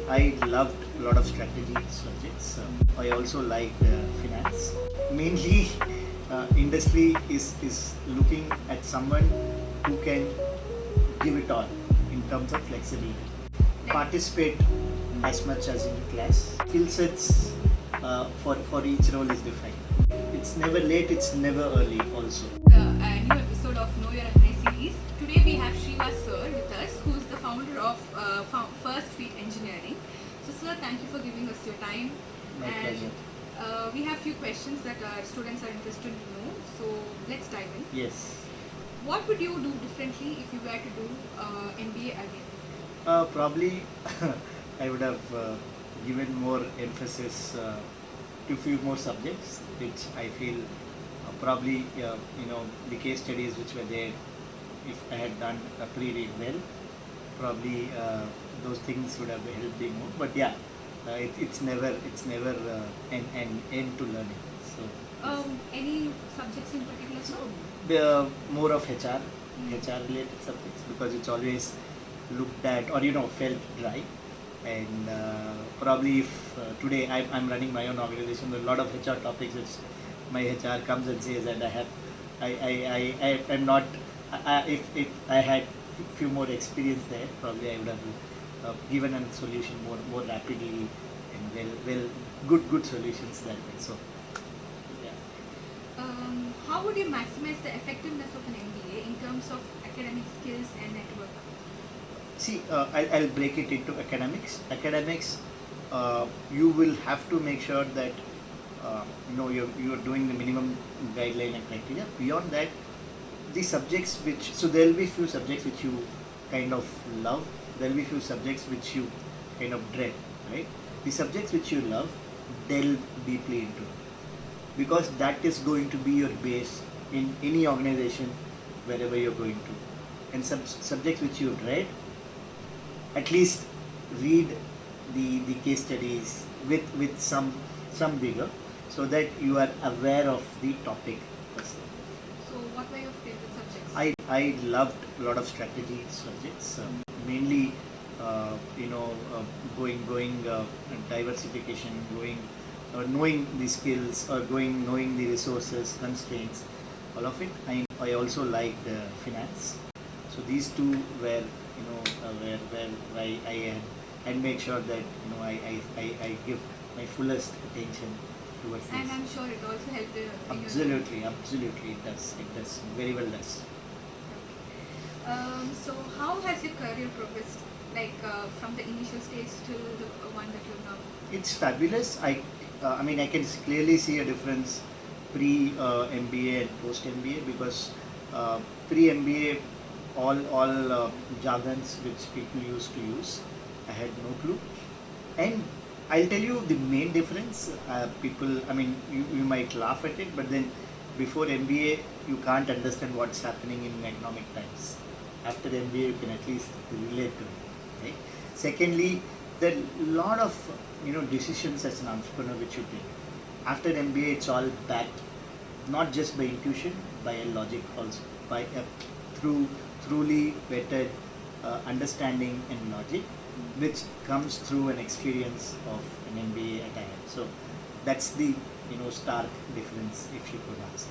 I loved a lot of strategy subjects. I also liked finance. Mainly, industry is looking at someone who can give it all in terms of flexibility. Participate as much as in class. Skill sets for each role is different. It's never late, it's never early also. The new episode of Know Your Alumni Series. Today we have Srivas sir with us, who is the founder of First Feet Engineering. So sir, thank you for giving us your time. My pleasure. We have few questions that our students are interested to know. So let's dive in. Yes. What would you do differently if you were to do MBA again? Probably I would have given more emphasis to few more subjects, which I feel probably the case studies which were there. If I had done pretty well, probably those things would have helped me more. But yeah, it's never an end to learning. So Any subjects in particular, sir? more of HR related subjects, because it's always looked at or felt dry. And probably if today I'm running my own organization, there are a lot of HR topics which my HR comes and says, and I'm not. If I had few more experience there, probably I would have given a solution more rapidly and good solutions that way. So yeah. How would you maximize the effectiveness of an MBA in terms of academic skills and network? See, I'll break it into academics. Academics, you will have to make sure that you're doing the minimum guideline and criteria. Beyond that, the subjects so there will be few subjects which you kind of love. There will be few subjects which you kind of dread, right? The subjects which you love, delve deeply into, because that is going to be your base in any organization wherever you're going to. And subjects which you dread, at least read the case studies with some vigor, so that you are aware of the topic per se. So what were your favorite subjects? I loved a lot of strategy subjects, mainly going diversification, knowing the skills, or knowing the resources, constraints, all of it. I also liked finance. So these two were where I had made sure that I give my fullest attention towards this. And I'm sure it also helped in Absolutely, it does very well does. So how has your career progressed, like from the initial stage till the one that you're now? It's fabulous. I can clearly see a difference pre MBA and post MBA, because pre MBA all jargons which people used to use, I had no clue. And I'll tell you the main difference. You might laugh at it, but then before MBA you can't understand what's happening in economic times. After MBA you can at least relate to it, right? Secondly, there are a lot of decisions as an entrepreneur which you take. After MBA, it's all backed not just by intuition, by a logic also, by a truly vetted understanding and logic, which comes through an experience of an MBA at IIM. So that's the stark difference, if you could ask.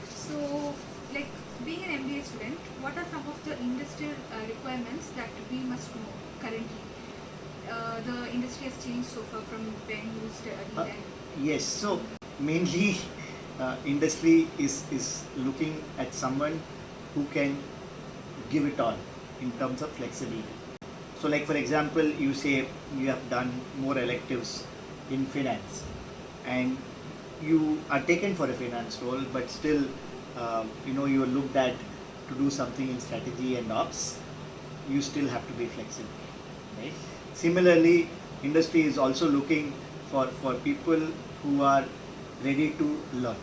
So, like being an MBA student, what are some of the industrial requirements that we must know currently? The industry has changed so far from when you studied. Yes, so mainly industry is looking at someone who can give it all in terms of flexibility. So like for example, you say you have done more electives in finance and you are taken for a finance role, but still you are looked at to do something in strategy and ops. You still have to be flexible, right? Similarly, industry is also looking for people who are ready to learn.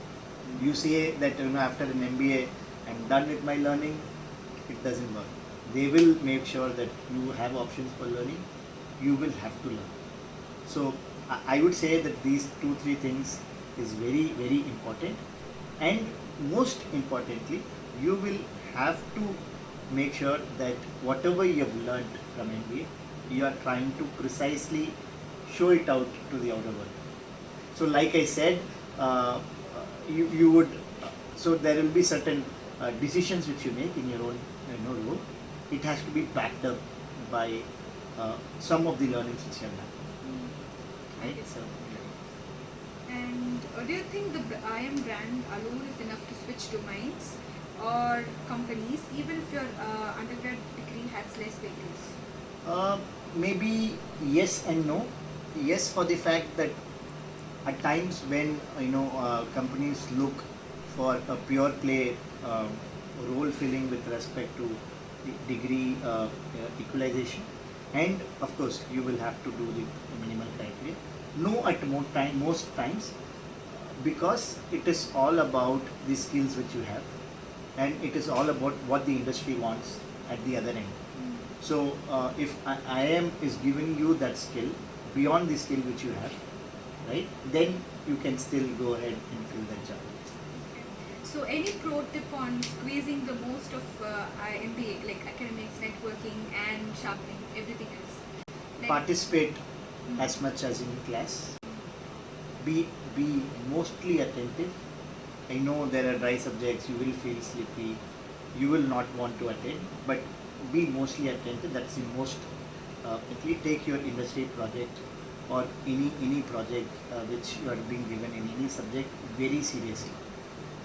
You say that after an MBA I'm done with my learning, it doesn't work. They will make sure that you have options for learning. You will have to learn. So I would say that these 2-3 things is very, very important. And most importantly, you will have to make sure that whatever you have learned from MBA, you are trying to precisely show it out to the outer world. So like I said, you would, so there will be certain decisions which you make in your own role. It has to be backed up by some of the learnings which you have done. Right? Okay. And do you think the IIM brand alone is enough to switch domains or companies, even if your undergrad degree has less weightage? Maybe yes and no. Yes, for the fact that at times when companies look for a pure play role filling with respect to the degree equalization, and of course you will have to do the minimal criteria. No, at most times, because it is all about the skills which you have, and it is all about what the industry wants at the other end. So if IIM is giving you that skill beyond the skill which you have, right, then you can still go ahead and fill that job. So any pro tip on squeezing the most of MBA, like academics, networking and sharpening, everything else? Like, Participate as much as in class. Be mostly attentive. I know there are dry subjects, you will feel sleepy, you will not want to attend, but be mostly attentive. That's the most. At least take your industry project or any project which you are being given in any subject very seriously,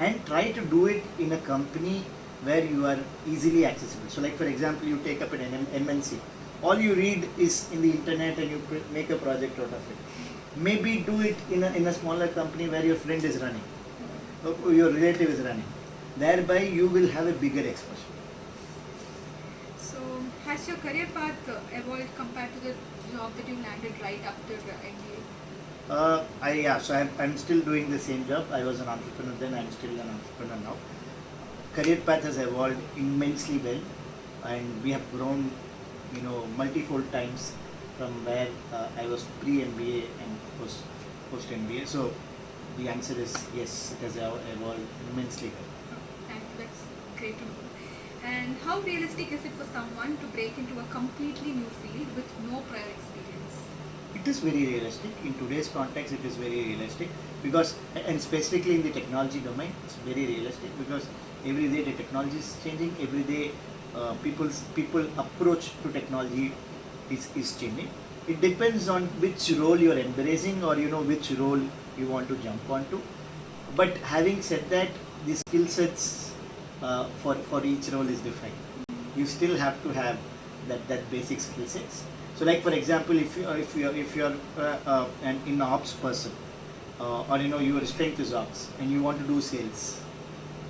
and try to do it in a company where you are easily accessible. So like for example, you take up an MNC, all you read is in the internet and you make a project out of it. Maybe do it in a smaller company where your friend is running, or your relative is running. Thereby you will have a bigger exposure. So has your career path evolved compared to the job that you landed right after MBA? So I'm still doing the same job. I was an entrepreneur then, I'm still an entrepreneur now. Career path has evolved immensely well, and we have grown, multifold times from where I was pre-MBA and post-MBA. So the answer is yes, it has evolved immensely well. And that's great to know. And how realistic is it for someone to break into a completely new field with no prior experience? It is very realistic. In today's context, it is very realistic because, and specifically in the technology domain, it's very realistic because every day the technology is changing. Every day, people approach to technology is changing. It depends on which role you are embracing or which role you want to jump onto. But having said that, the skill sets for each role is different. You still have to have that basic skill sets. So like for example, if you're an in-ops person, or your strength is ops and you want to do sales,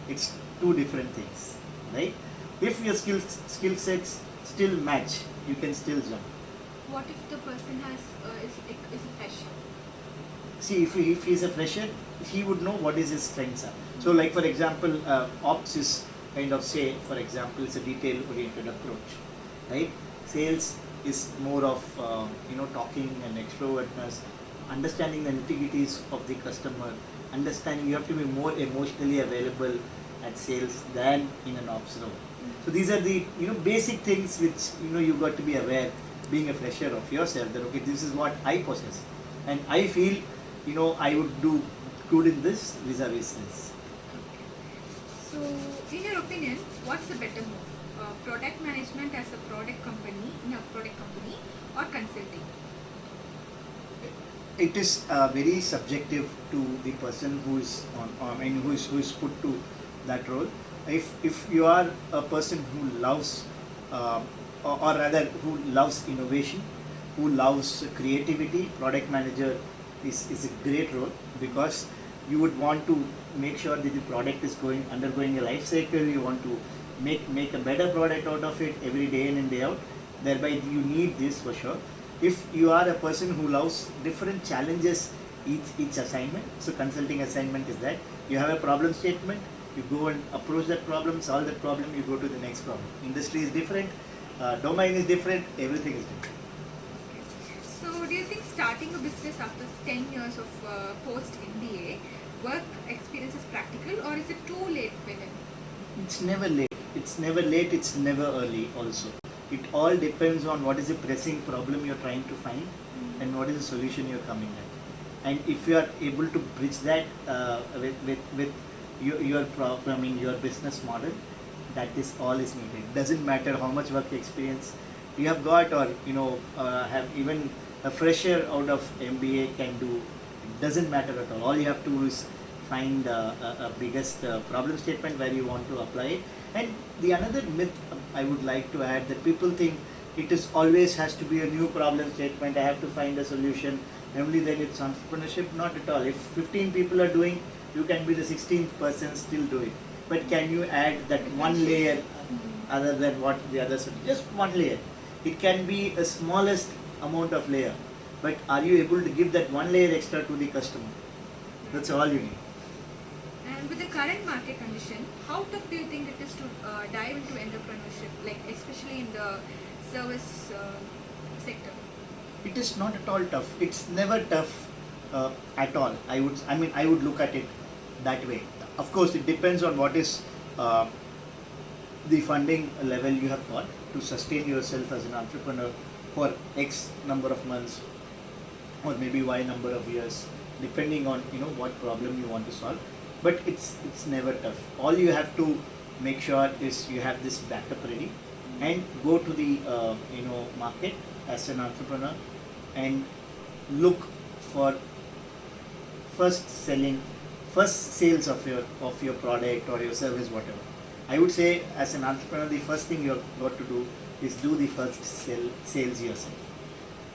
it's two different things, right? If your skill sets still match, you can still jump. What if the person is a fresher? See, if he's a fresher, he would know what is his strengths are. So like for example, ops is kind of, say for example, it's a detail oriented approach, right? Sales is more of talking and extrovertness, understanding the nitty-gritties of the customer, understanding you have to be more emotionally available at sales than in an ops role. So these are the basic things which you got to be aware, being a fresher of yourself, that okay, this is what I possess and I feel I would do good in this vis-a-vis this. So in your opinion, what's the better move? Product management as a product company or consulting? It is very subjective to the person who is who is put to that role. If you are a person who loves or rather who loves innovation, who loves creativity, product manager is a great role because you would want to make sure that the product is undergoing a life cycle. You want to make a better product out of it every day in and day out. Thereby you need this for sure. If you are a person who loves different challenges each assignment, so consulting assignment is that you have a problem statement, you go and approach that problem, solve that problem, you go to the next problem. Industry is different, domain is different, everything is different. So do you think starting a business after 10 years of post-MBA work experience is practical, or is it too late within? It's never late. It's never late. It's never early also. It all depends on what is the pressing problem you're trying to find and what is the solution you're coming at. And if you are able to bridge that with your problem, your business model, that is all is needed. Doesn't matter how much work experience you have got, or have even a fresher out of MBA can do. It doesn't matter at all. All you have to do is find a biggest problem statement where you want to apply it. And the another myth I would like to add, that people think it is always has to be a new problem statement. I have to find a solution. Only then it's entrepreneurship. Not at all. If 15 people are doing, you can be the 16th person still do it. But can you add that one layer other than what the others do? Just one layer. It can be a smallest amount of layer. But are you able to give that one layer extra to the customer? That's all you need. And with the current market condition, how tough do you think it is to dive into entrepreneurship, like especially in the service sector? It is not at all tough. It's never tough at all. I would look at it that way. Of course, it depends on what is the funding level you have got to sustain yourself as an entrepreneur for X number of months or maybe Y number of years, depending on what problem you want to solve. But it's never tough. All you have to make sure is you have this backup ready and go to the market as an entrepreneur and look for first sales of your product or your service, whatever. I would say as an entrepreneur, the first thing you have got to do is do the first sales yourself.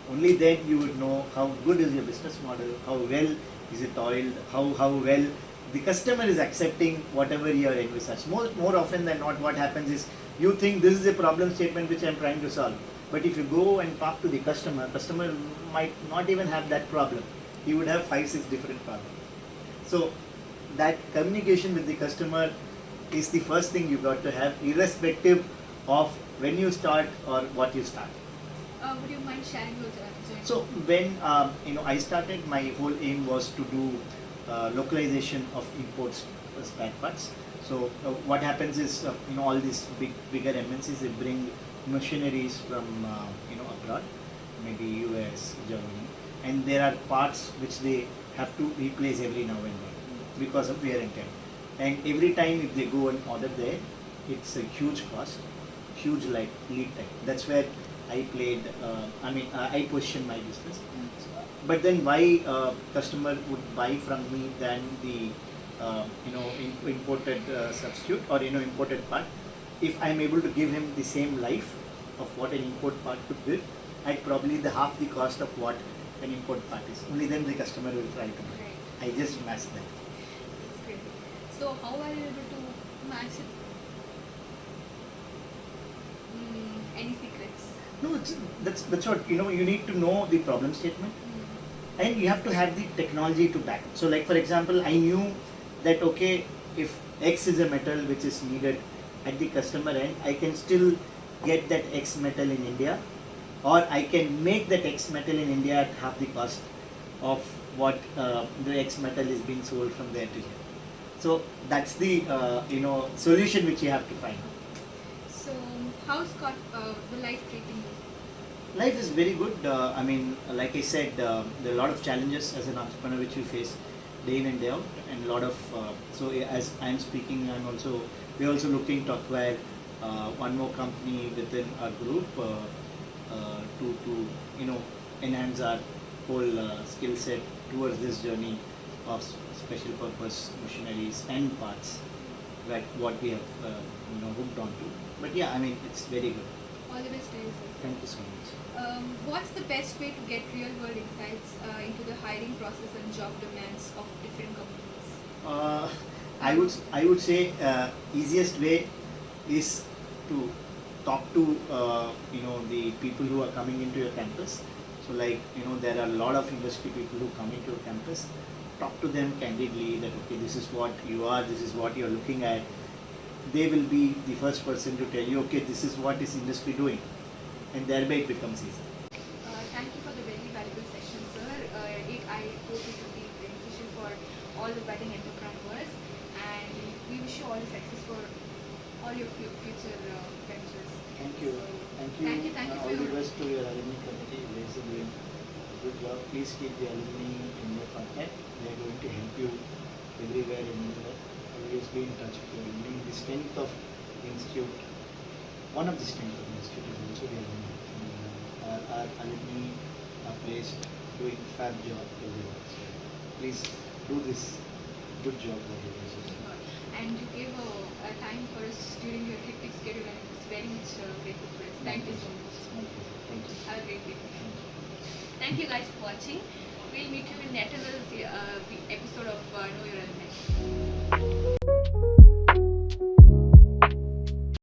Only then you would know how good is your business model, how well is it oiled, how well the customer is accepting whatever you are envisaged. More often than not, what happens is you think this is a problem statement which I am trying to solve. But if you go and talk to the customer might not even have that problem. He would have 5-6 different problems. So that communication with the customer is the first thing you got to have, irrespective of when you start or what you start. Would you mind sharing your journey? So when I started, my whole aim was to do localization of imports spare parts. So what happens is all these bigger MNCs, they bring machineries from abroad, maybe US, Germany, and there are parts which they have to replace every now and then because of wear and tear. And every time if they go and order there, it's a huge cost, huge lead time. That's where I played. I positioned my business. But then why customer would buy from me than the imported substitute or imported part? If I'm able to give him the same life of what an import part could give, at probably half the cost of what an import part is. Only then the customer will try to buy. Right. I just match that. That's great. So how are you able to match it? Any secrets? No, that's what you need to know the problem statement. And you have to have the technology to back it. So like for example, I knew that okay, if X is a metal which is needed at the customer end, I can still get that X metal in India, or I can make that X metal in India at half the cost of what the X metal is being sold from there to here. So that's the solution which you have to find. So how's the life treating you? Life is very good. Like I said, there are a lot of challenges as an entrepreneur which you face day in and day out, and a lot of so as I'm speaking, we're also looking to acquire one more company within our group to enhance our whole skill set towards this journey of special purpose machineries and parts, that what we have hooked onto. But yeah, it's very good. All the best to you, sir. Thank you so much. What's the best way to get real world insights into the hiring process and job demands of different companies? I would say easiest way is to talk to the people who are coming into your campus. So there are a lot of industry people who come into your campus. Talk to them candidly that okay, this is what you are, this is what you are looking at. They will be the first person to tell you okay, this is what is industry doing, and thereby it becomes easy. Thank you for the very valuable session, sir. I hope it will be beneficial for all the budding entrepreneurs, and we wish you all the success for all your future ventures. Thank you. Thank you for All the your- best to your alumni committee. They are doing a good job. Please keep the alumni in your contact. They are going to help you everywhere and anywhere. Always be in touch with your alumni. The strength of the institute, one of the strengths of the institute is also the alumni. Our alumni are placed doing fab job everywhere. So please do this good job that you guys are doing. And you gave a time for us during your hectic schedule, and it was very much grateful for us. Thank you so much. Thank you. Have a great day. Thank you. Thank you guys for watching. We'll meet you in yet another episode of Know Your Alumni.